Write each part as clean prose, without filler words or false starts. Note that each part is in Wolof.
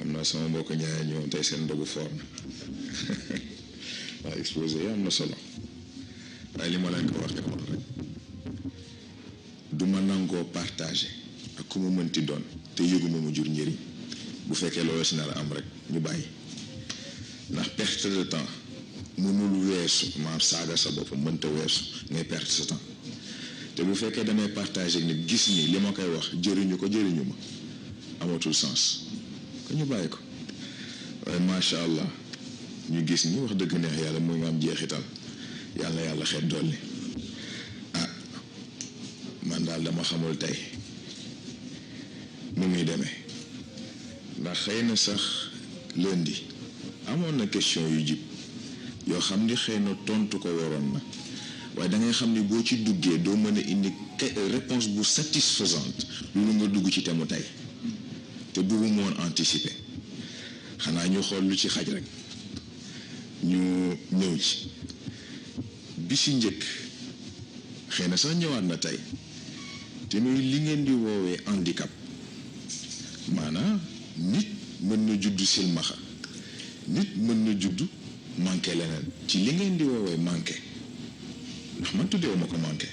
xam naa sama mbokk ñaareel ñoom tey seen ndogu foor na waaye exposé yi am na solo waaye li ma leen ko waxee wax rek du ma nangoo partagé ak ku mu mënti doon te yëguma mu jur njëriñ bu fekkee loolu si nar a am rek ñu bàyyi ndax perte de temps mënul weesu maam saaga sa bopp mënta weesu ngay perte sa temps te bu fekkee damay partagé nit gis ni li ma koy wax jëriñu ko jëriñu ma amatul sens ko ñu bàyyi ko waaye macha allah ñu gis ni wax dëgg neex yàlla mu ngi am jeexital yàlla xeet dolli ah man daal dama xamul tey nu muy demee ndax xëy na sax lundi amoon na question yu jib yoo xam ni xëy na tontu ko waroon na waaye da ngay xam ni boo ci duggee doo mën a indi réponse bu satisfaisante loolu nga dugg ci temu tey te bëgguma woon anticiper xanaa ñu xool lu ci xaj rek ñu ñëw ci bi ci njëkk xëy na sax ñëwaat na tey te muy li ngeen di woowee handicap maanaam nit mën na juddu silmaxa nit mën na juddu manqué leneen ci li ngeen di woowee manqué ndax man tuddeewu ma ko manqué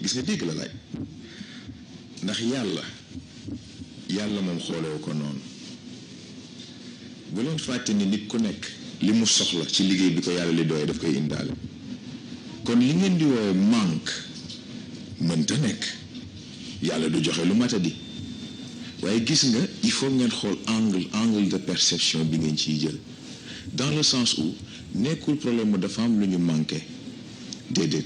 gis nga dégg la laaj ndax yàlla moom xoolewu ko noonu bu leen fàtte ni nit ku nekk li mu soxla ci liggéey bi ko yàlla li doy daf koy indaale kon li ngeen di woowee manque mënta nekk yàlla du joxe lu matadi waaye gis nga il faut ngeen xool angle de perception bi ngeen ciy jël dans le sens où nekkul problème mu dafa am lu ñu manqué déedéet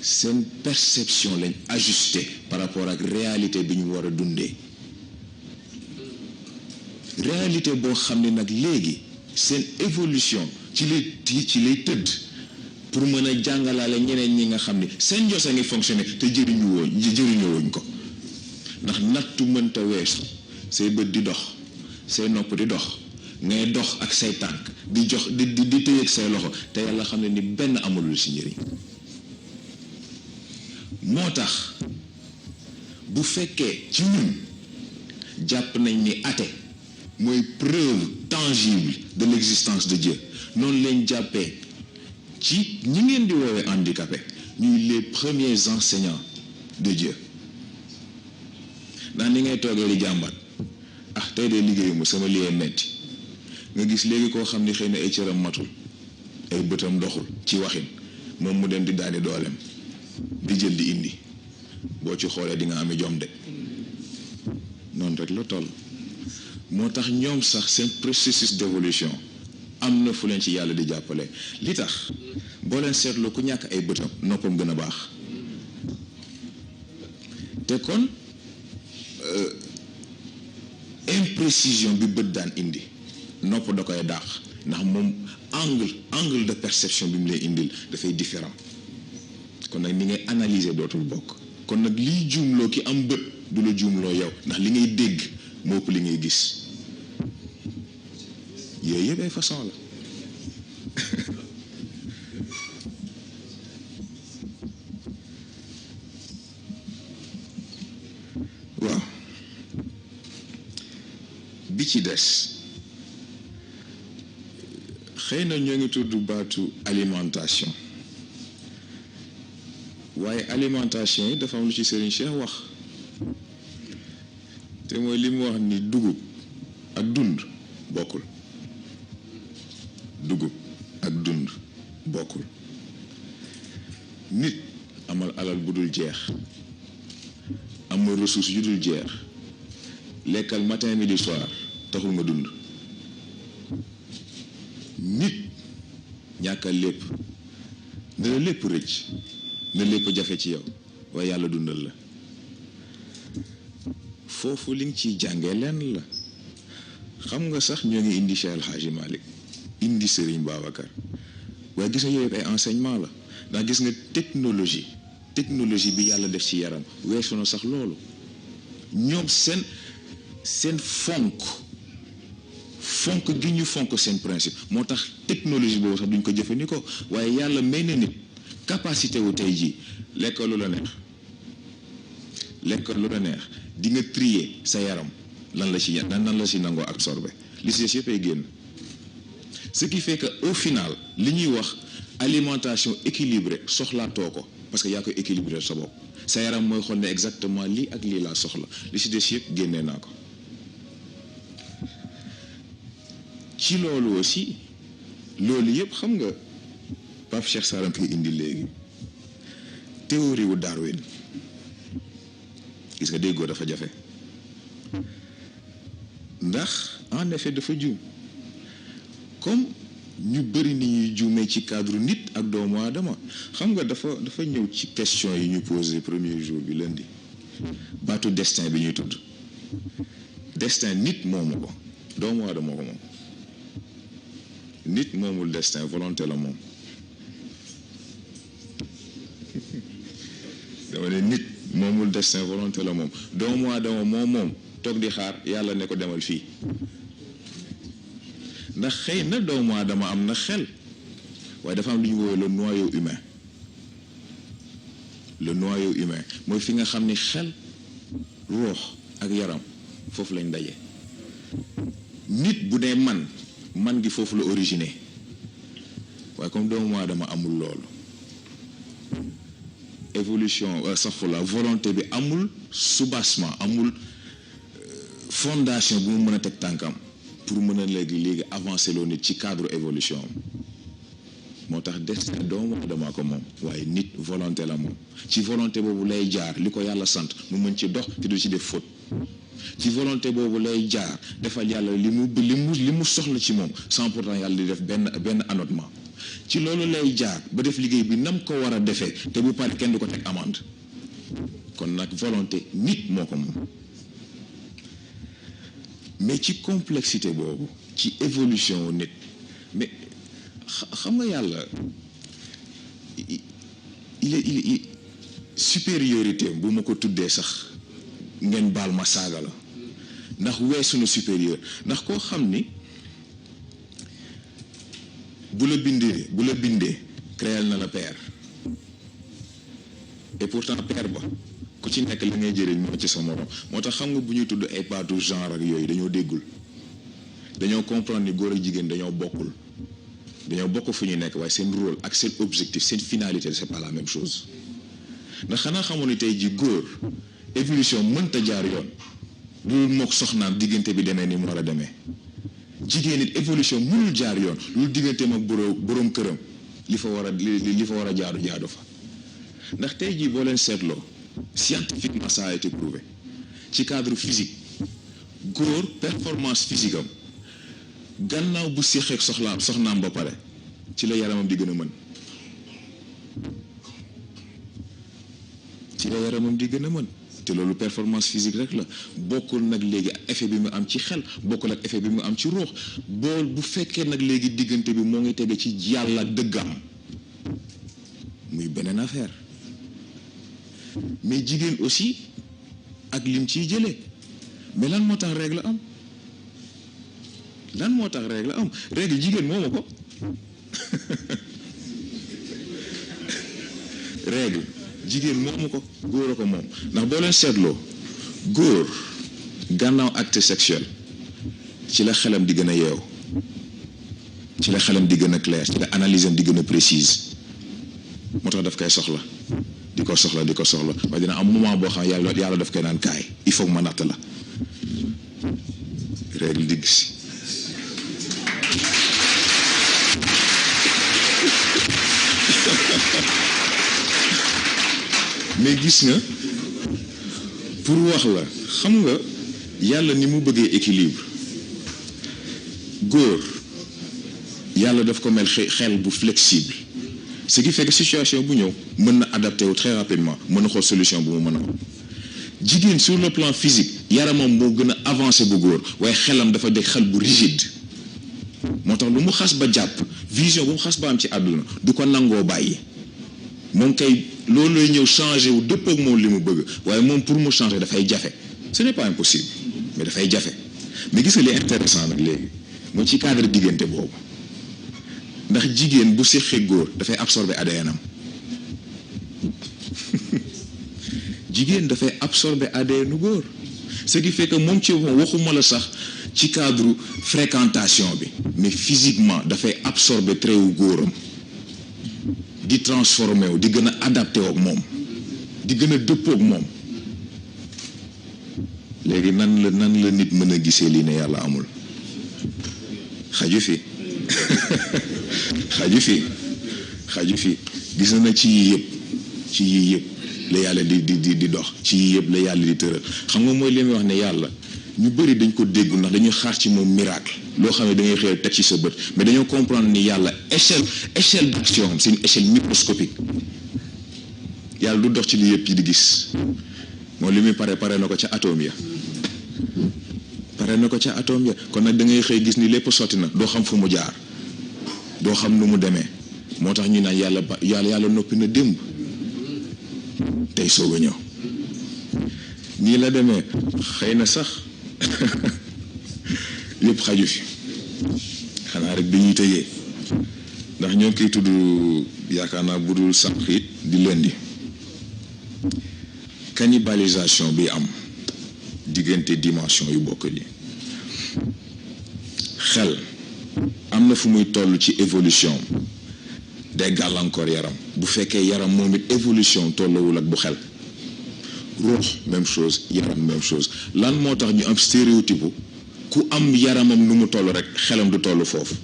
seen perception lañ ajusté par rapport ak réalité bi ñu war a dundee réalité boo xam ne nag léegi seen évolution ci lay tëdd pour mën a jàngalaale ñeneen ñi nga xam ne seen jos a ngi fonctionné te jëriñoo ko ndax nattu mënta weesu say bët di dox say nopp di dox ngay dox ak say tànk di tëye ak say loxo te yàlla xam ne ni benn amulul si njëriñ moo tax bu fekkee ci ñun jàpp nañ ni athée mooy preuve tangible de l'existence de Dieu noonu leen jàppee ci ñi ngeen di woowee handicapé ñuy les premiers enseignants de Dieu ndax ni ngay toogee di jàmbat tey de liggéeyuma sama liggéey metti nga gis léegi koo xam ni xëy na ay cëram matul ay bëtam doxul ci waxin moom mu dem di daani dooleem di jël di indi boo ci xoolee di nga ami jom de noonu rek la toll moo tax ñoom sax seen processus d'évolution am na fu leen ci yàlla di jàppale li tax boo leen seetloo ku ñàkk ay bëtam noppam gën a baax te kon imprécision bi bët daan indi nopp da koy daax ndax moom angle de perception bi mu lay indil dafay différent kon nag ni ngay analyser dootul bokk kon nag liy juumloo ki am bët du la juumloo yow ndax li ngay dégg moo ëpp li ngay gis yooyu yëpp ay façon la waaw bi ci des xëy na ñoo ngi tudd baatu alimentation waaye alimentation yi dafa am lu ci Serigne Cheikh wax te mooy li mu wax ni dugub ak dund bokkul dugub ak dund bokkul nit amal alal bu dul jeex amal ressource yu dul jeex lekkal matin midi soir taxul nga dund nit ñàkkal lépp ne la lépp rëcc ne lépp jafe ci yow waaye yàlla dundal la foofu li nga ciy jàngee lenn la xam nga sax ñoo ngi indi Cheikh El Hadji Malick indi Serigne Babacar waaye gis nga yooyu ay enseignement la ndax gis nga technologie bi yàlla def ci yaram weesu na sax loolu ñoom seen fonk gi ñu fonk seen principe moo tax technologie boobu sax duñ ko jëfandikoo waaye yàlla may na nit capacité wu tey jii lekk lu la neex di nga trier sa yaram lan la ci nan la ci nangoo absorbé li ci des yëpp ay génn ce qui fait que au final li ñuy wax alimentation équilibrée soxlaatoo ko parce que yaa koy équilibré sa bopp sa yaram mooy xool ne exactement lii ak lii laa soxla li ci des yëpp génnee naa ko ci loolu aussi loolu yëpp xam nga Pape Cheikh Sarr koy indi léegi théorie wu Darwin gis nga déggoo dafa jafe ndax en effet dafa juum comme ñu bëri ni ñuy juumee ci cadre nit ak doomu aadama xam nga dafa ñëw ci question yi ñu posé premier jour bi lundi baatu destin bi ñuy tudd destin nit moomu ko doomu aadama ko moom nit moomul destin volonté la moom dama ne nit moomul destin volonté la moom doomu aadama moom toog di xaar yàlla ne ko demal fii ndax xëy na doomu aadama am na xel waaye dafa am lu ñu woowee le noyau humain mooy fi nga xam ni xel ruux ak yaram foofu lañ daje nit bu dee man gi foofu la originé waaye comme doomu aadama amul loolu évolution la volonté bi amul soubassement amul fondation bu mu mën a teg tànkam pour mën a léegi avancer loo nit ci cadre évolution moo tax destin doomu aadama ko moom waaye nit volonté la moom ci volonté boobu lay jaar li ko yàlla sant mu mën ci dox te du ci def faute ci volonté boobu lay jaar defal yàlla li mu soxla ci moom sans pourtant yàlla di def benn annotement ci loolu lay jaar ba def liggéey bi nam ko war a defee te bu pare kenn du ko teg amende kon nag volonté nit moo ko moom mais ci complexité boobu ci évolution nit mais xam nga yàlla il supériorité bu ma ko tuddee sax ngeen baal ma saaga la ndax weesu na supérieur ndax koo xam ni bu la bindee créel na la père et pourtant père ba ku ci nekk la ngay jëriñ moo ci sa morom moo tax xam nga bu ñuy tudd ay baatu genre ak yooyu dañoo déggul dañoo comprendre ni góor ak jigéen dañoo bokk fu ñu nekk waaye seen rôle ak seen objectif seen finalité c'est pas la même chose ndax xanaa xamoon ni tey ji góor évolution mënta jaar yoon loolu mook soxnaam diggante bi demee ni mu war a demee jigéen it évolution mënul jaar yoon loolu digganteem ak boroom këram li fa war a jaadu fa ndax tey jii boo leen seetloo scientifiquement ça a été prouvé ci cadre physique góor performance physique am gannaaw bu séqeek soxnaam ba pare ci la yaramam di gën a mën te loolu performance physique rek la bokkul nag léegi effet bi mu am ci xel bokkul ak effet bi mu am ci ruux bu fekkee nag léegi diggante bi moo ngi tege ci yàlla dëggam muy beneen affaire mais jigéen aussi ak lim ciy jëlee mais lan moo tax règle am règle jigéen moomu ko règle jigéen moomu ko góor a ko moom ndax boo leen seetloo góor gànnaaw acte sexuel ci la xelam di gën a yeew ci la xelam di gën a clair ci la analyse am di gën a précise moo tax daf koy soxla di ko soxla waaye dina am moment boo xam yàlla daf koy naan kaay il faut ma natt la règle digg si mais gis nga pour wax la xam nga yàlla ni mu bëggee équilibre góor yàlla daf ko mel xel bu flexible ce qui fait que situation bu ñëw mën na adapté wu très rapidement mën na xool solution bu mu mën a am jigéen sur le plan physique yaramam moo gën a avancé bu góor waaye xelam dafa dégg xel bu rigide moo tax lu mu xas ba jàpp vision bu mu xas ba am ci àdduna du ko nangoo bàyyi moom kay loolu lay ñëw changé wu dëpp ak moom li mu bëgg waaye moom pour mu changer dafay jafe ce n'est pas impossible mais dafay jafe mais gis nga li intéressant nag léegi mooy ci cadre diggante boobu ndax jigéen bu séqee góor dafay absorber ADN am jigéen dafay absorber ADN góor ce qui fait que moom ci waxuma la sax ci cadre fréquentation bi mais physiquement dafay absorber trait wu góoram di transformé wu di gën a adapté ak moom di gën a dëppoo ak moom. léegi nan la nit mën a gisee lii ne yàlla amul xaju fi xaju fi gis na ci yii yëpp la yàlla di dox ci yii yëpp la yàlla di tëral xam nga mooy li muy wax ne yàlla ñu bëri dañ ko dégg ndax dañuy xaar ci moom miracle loo xam ne da ngay xëy teg ci sa bët mais dañoo comprendre ni yàlla échelle d'action c'est une échelle microscopique yàlla du dox ci li yëpp yi di gis moom li muy pare na ko ca atome ya kon nag da ngay xëy gis ni lépp sotti na doo xam fu mu jaar doo xam nu mu demee moo tax ñu naan yàlla noppi na démb tey soog a ñëw nii la demee xëy na sax yëpp xaju fi xanaa rek bi ñuy tëjee ndax ñoo ngi koy tudd yaakaar naa bu dul sànq it di lundi cannibalisation bi am diggante dimension yu bokk yi xel am na fu muy toll ci évolution day gàllankoor yaram bu fekkee yaram moom it évolution tollawul ak bu xel ruux même chose yaram même chose lan moo tax ñu am stéréotype ku am yaramam nu mu toll rek xelam du toll foofu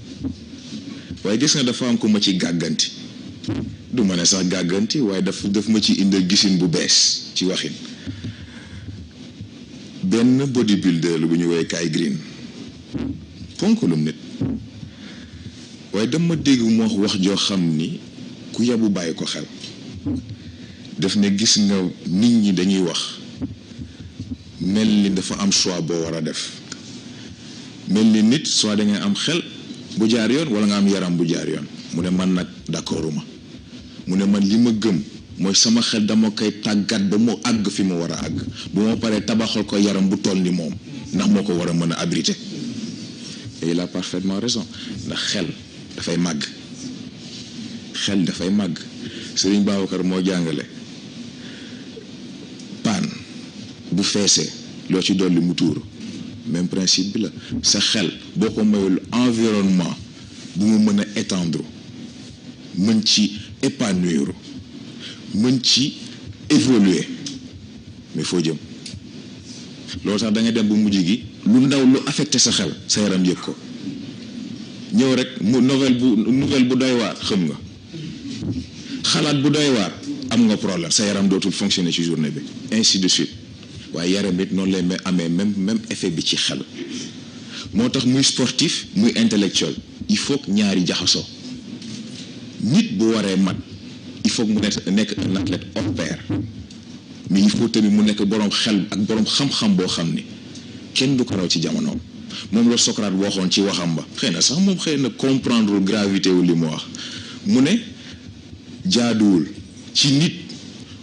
waaye gis nga dafa am ko ma ci gàgganti du ma ne sax gàgganti waaye daf ma ci indal gisin bu bees ci waxin benn bodybuilder lu bu ñu woowee Kai Green ponkalum nit waaye dama dégg mu wax joo xam ni ku yabu bàyyi ko xel def ne gis nga nit ñi dañuy wax mel ni dafa am choix boo war a def mel ni nit soit da ngay am xel bu jaar yoon wala nga am yaram bu jaar yoon mu ne man nag d'accorduma mu ne man li ma gëm mooy sama xel dama koy tàggat ba mu àgg fi mu war a àgg bu ma paree tabaxal ko yaram bu toll ni moom ndax moo ko war a mën a abriter et il a parfaitement raison ndax xel dafay màgg Sëriñ Babacar moo jàngale paan bu feesee loo ci dolli mu tuuru même principe bi la sa xel boo ko mayul environnement bu mu mën a étendre mën ci épanouir mën ci évoluer mais foo jëm loolu sax da nga dem bu mujj gi lu ndaw lu affecté sa xel sa yaram yëg ko ñëw rek mu nouvelle bu doy waar xam nga xalaat bu doy waar am nga problème sa yaram dootul fonctionner ci journée bi ainsi de suite waaye yaram it noonu lay amee même effet bi ci xel moo tax muy sportif muy intellectuel il faut que ñaari jaxasoo nit bu waree mat il faut que mu nekk un athlète hors pair mais il faut tamit mu nekk boroom xel ak boroom xam-xam boo xam ni kenn du ko raw ci jamonoom moom la Socrate waxoon ci waxam ba xëy na sax moom xëy na comprendre gravité wu li mu wax mu ne jaaduwul ci nit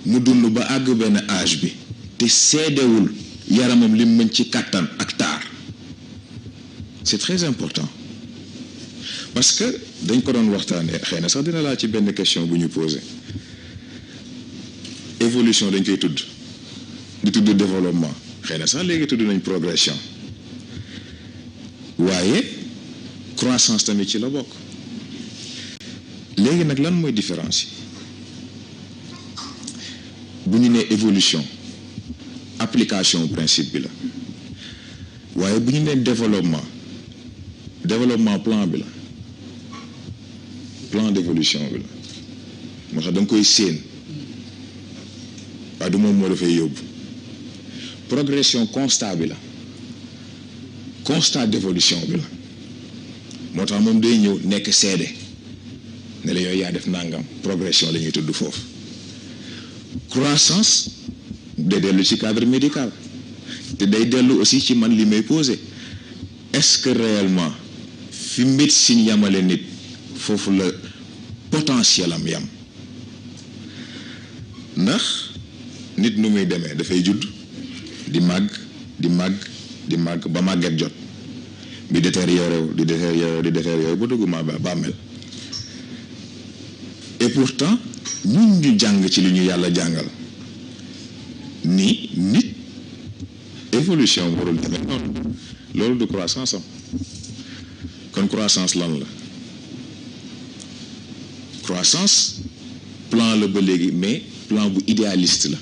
mu dund ba àgg benn âge bi te seedewul yaramam li mën ci kàttan ak taar c'est très important parce que dañ ko doon waxtaanee xëy na sax dina laa ci benn question bu ñu posé évolution dañ koy tudd di tudd développement xëy na sax léegi tudd nañ progression waaye croissance tamit ci la bokk léegi nag lan mooy différence yi bu ñu nee évolution application principe bi la waaye bu ñu nee développement plan bi la plan d'évolution bi la moo tax da nga koy séen waaye du moom moo dafay yóbbu progression constat bi la constat d'évolution bi la moo tax moom day ñëw nekk seede ne la yooyu yaa def nangam progression la ñuy tudd foofu croissance day dellu ci cadre médical te day dellu aussi ci man li may poser est-ce que réellement fi médecine yamale nit foofu la potentiel am yam ndax nit nu muy demee dafay judd di màgg ba màgget jot di détérioré ba dugg bàmmeel et pourtant ñun ñu jàng ci li ñu yàlla jàngal ni nit évolution warul demee noonu loolu du croissance am kon croissance lan la croissance plan la ba léegi mais plan bu idéaliste la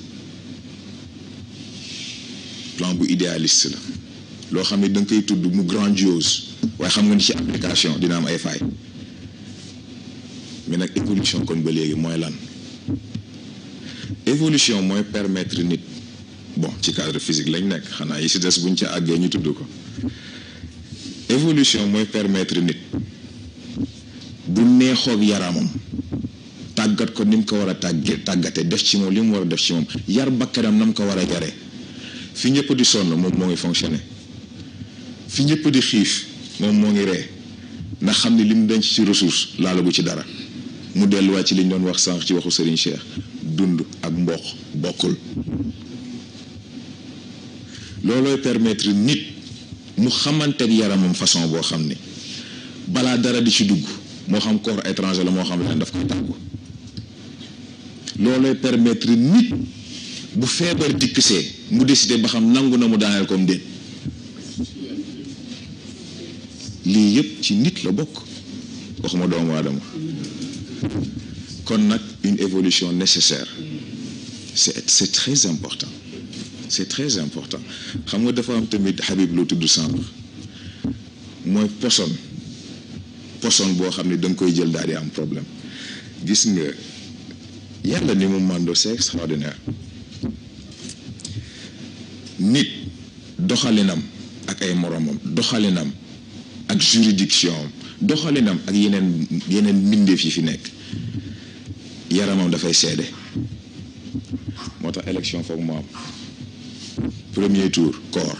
plan bu idéaliste la loo xam ne da nga koy tudd mu grandiose waaye xam nga ni ci application dina am ay failles mais nag évolution kon ba léegi mooy lan évolution mooy permettre nit bon ci cadre physique lañ nekk xanaa yi si des buñ ca àggee ñu tudd ko évolution mooy permettre nit bu neexoog yaramam tàggat ko ni mu ko war a tàggate def ci moom li mu war a def ci moom yar bakkanam na mu ko war a yaree fi ñëpp di sonn moom moo ngi fonctionné fi ñëpp di xiif moom moo ngi ree ndax xam ni li mu denc ci ressource laalagu ci dara mu delluwaat ci li ñu doon wax sànq ci waxu Serigne Cheikh dund ak mboq bokkul loolooy permettre nit mu xamante ak yaramam façon boo xam ni balaa dara di ci dugg moo xam corps étranger la moo xam ne daf koy tàggu loolooy permettre nit bu feebar dikkisee mu décider ba xam nangu na mu daaneel comme déet lii yëpp ci nit la bokk waxuma doomu aadama kon nag une évolution nécessaire c'est très important c'est très important xam nga dafa am tamit Habib loo tudd sànq mooy poson boo xam ne da nga koy jël daal di am problème gis nga yàlla ni mu màndoo c'est extraordinaire nit doxalinam ak ay moromam doxalinam ak juridiction doxalinam ak yeneen mbindeef yi fi nekk yaramam dafay seede moo tax élection foog mu am premier tour corps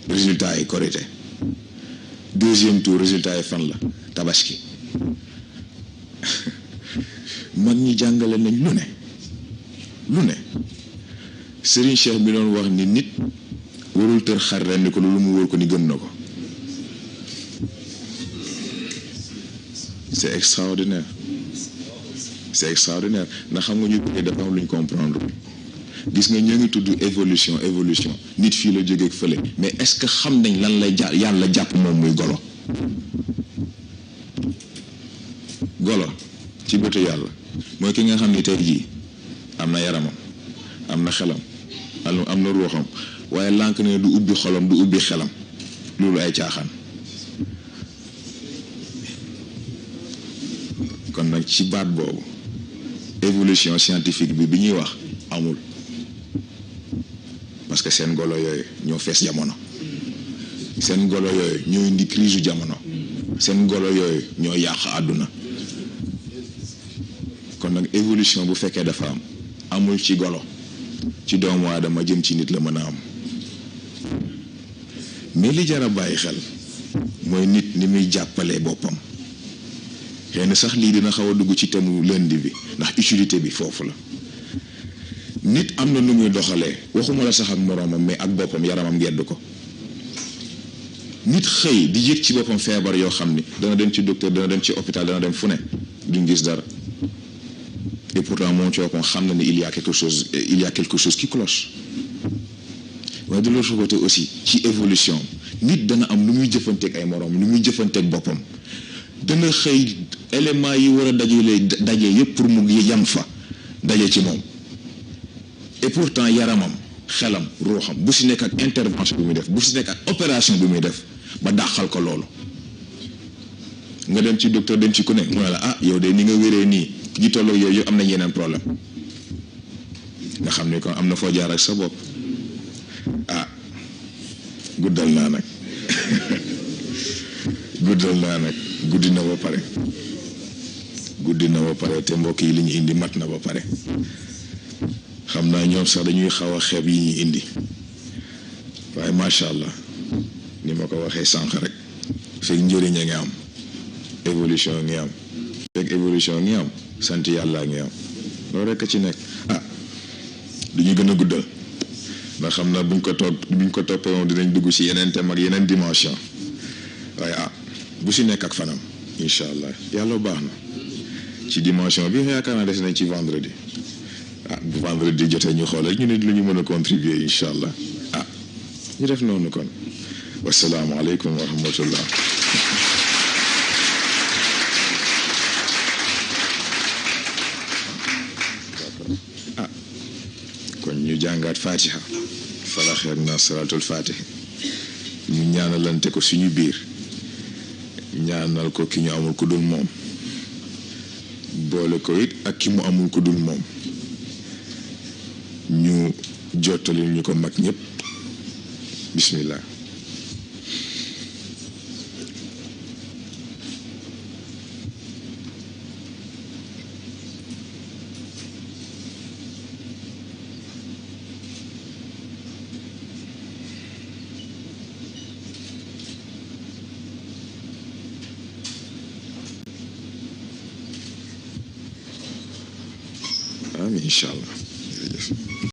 résultat yi korité deuxième tour résultat yi fan la tabaski mag ñi jàngale nañ lu ne Serigne Cheikh bi doon wax ni nit warul tër xar ren ni ko loolu mu wóor ko ni gëm na ko c'est extraordinaire ndax xam nga ñu bëggee dafa am lu ñu comprendre gis nga ñoo ngi tudd évolution nit fii la jógeeg fële mais est-ce que xam nañ lan lay yàlla jàpp moom muy golo ci bëtu yàlla mooy ki nga xam ni tey jii am na yaramam am na xelam am na ruuxam waaye lànk ne du ubbi xolam du ubbi xelam loolu ay caaxaan kon nag ci baat boobu évolution scientifique bi ñuy wax amul parce que seen golo yooyu ñoo fees jamono seen golo yooyu ñoo indi crise jamono seen golo yooyu ñoo yàq àdduna kon nag évolution bu fekkee dafa amul ci golo ci doomu aadama jëm ci nit la mën a am mais li jar a bàyyi xel mooy nit ni muy jàppalee boppam xëy na sax lii dina xaw a dugg ci thème lundi bi ndax utilité bi foofu la nit am na nu muy doxalee waxuma la sax ak moroomam mais ak boppam yaramam gedd ko nit xëy di yëg ci boppam feebar yoo xam ni dana dem ci docteur dana dem ci hôpital dana dem fu ne duñ gis dara et pourtant moom ci boppam xam na ni il y a quelque chose qui cloche waaye de l'autre côté aussi ci évolution nit dana am nu muy jëfanteeg ay moroom nu muy jëfanteeg boppam dana xëy éléments yi war a daje yëpp pour mu yam fa daje ci moom et pourtant yaramam xelam ruuxam bu si nekk ak intervention bi muy def bu si nekk ak opération bi muy def ba dàqal ko loolu nga dem ci docteur dem ci ku ne mu ne la yow de ni nga wéree nii ñi tolloog yooyu am nañ yeneen problème nga xam ne kon am na foo jaar ak sa bopp guddal naa nag guddi na ba pare te mbokk yi li ñu indi mat na ba pare xam naa ñoom sax dañuy xaw a xeeb yi ñuy indi waaye macha allah ni ma ko waxee sànq rek fekk njëriñ a ngi am évolution ngi am fekk évolution ngi am sant yàlla ngi am loolu rek a ci nekk du ñu gën a guddal ndax xam naa buñ ko toppee moom dinañ dugg ci yeneen thème ak yeneen dimension waaye bu si nekk ak fanam incha allah yàlla baax na ci dimension bi yaakaar naa des nañ ci vendredi ah bu vendredi jotee ñu xool rek ñu nit lu ñu mën a contribuer incha allah ah ñu def noonu kon wasalaamualeykum wa rahmatullah ah kon ñu jàngaat fatiha falaxe ak naa salaatul fatiha ñu ñaanalante ko suñu biir ñaanal ko ki ñu amul ku dul moom boole ko it ak ki mu amul ku dul moom ñu jottali ñu ko mag ñëpp bismillah amiin incha allah